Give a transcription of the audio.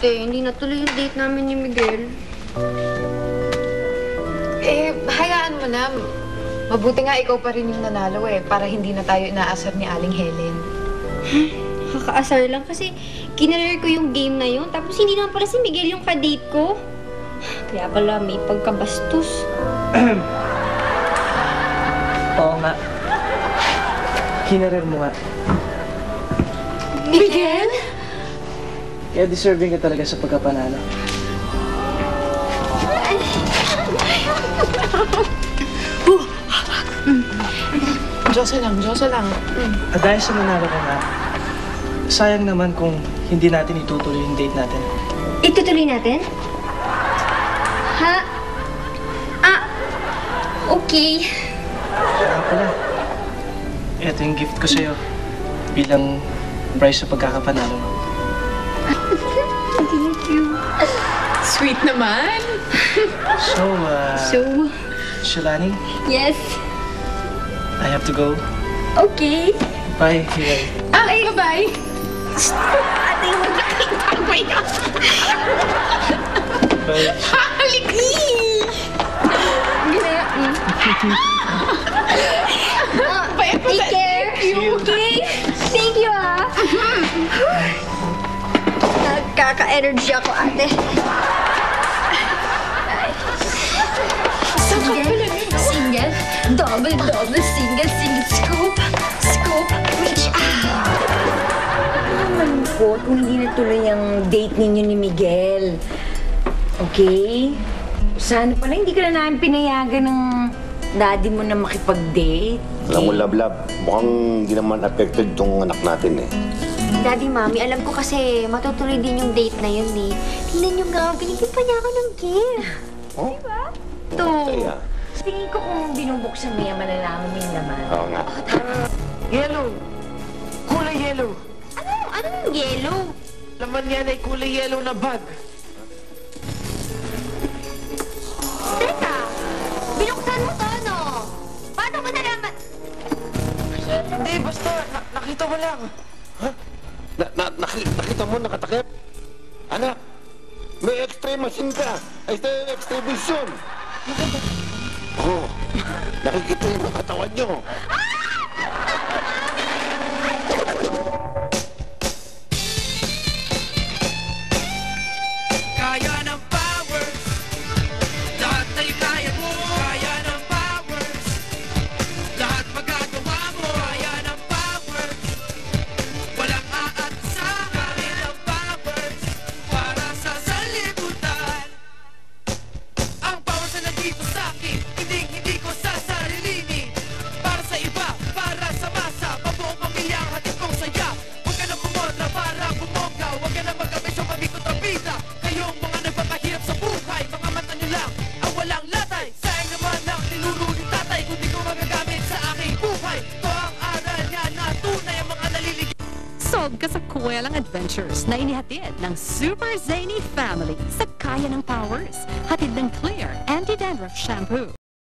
ate. Hindi natuloy yung date namin ni Miguel. Hayaan mo na. Mabuti nga ikaw pa rin yung nanalo para hindi na tayo inaasar ni Aling Helen. Kakaasar lang kasi kinarir ko yung game na yun. Tapos hindi naman pala si Miguel yung kadate ko. Kaya pala may pagkabastos. Oo nga. Kinarir mo nga. Miguel? Kaya deserving ka talaga sa pagkapanalo. Diyosa lang. At dahil sa nanalo ka nga, sayang naman kung hindi natin itutuloy yung date natin. Itutuloy natin? Ha? Okay. Kaya pala, ito yung gift ko sa'yo bilang prize sa pagkakapanalo mo. Thank you. Sweet naman. So, So, Shalani, yes. I have to go. Okay. Bye, Hilary. Bye-bye. Ate, magkakita ko yan. Bye. Halik! Take care. Okay? Thank you, ah. Nagkaka-energy ako, ate. Single, double, single, scoop, reach out. Malungkot kung hindi natuloy ang date ninyo ni Miguel. Okay? Sana pala hindi ka na namin pinayagan ng daddy mo na makipag-date. Alam mo, Lablab, mukhang hindi naman affected tong anak natin eh. Daddy, Mami, alam ko kasi matutuloy din yung date na yun, eh. Tingnan nyo nga, binigyan pa niya ako ng gift. Oh? Diba? Ito. Kaya, Tingin ko kung binubuksan mo yan, malalaman mo yung laman. oo nga. Yellow! Kulay yellow! Anong yellow? Laman yan ay kulay yellow na bag. Teka, binuksan mo to, no? Paano mo nalaman? Hindi, basta nakita mo lang. Nakita mo, nakatakip? Anak, may x-ray machine ka. Ay, x-ray vision. Oh, nakikita yung mga katawan nyo. Kaya ng powers, lahat ay kaya mo. Kaya ng powers, lahat magagawa mo. Kaya ng powers, walang aatsa. Kaya ng powers, para sa sanlibutan. Ang powers na nandito sa'kin, hindi ko sasarilinin. Para sa iba, para sa masa, pabuong pamilya ang hatid kong saya. Huwag ka na pumontra para bumongga, huwag ka na mag-abay sa pag-ikot ang vida. Kayong mga nagpapahirap sa buhay, mga mata nyo lang ang walang latay. Sayang naman ang tinuro ni tatay, kung di ko magagamit sa aking buhay. Ito ang aral niya na tunay ang mga naliligay. Sold ka sa Kuwelang Adventures na inihatid ng Super Zany Family sa Kaya ng Powers. Hatid ng Clear Anti-Dandruff Shampoo.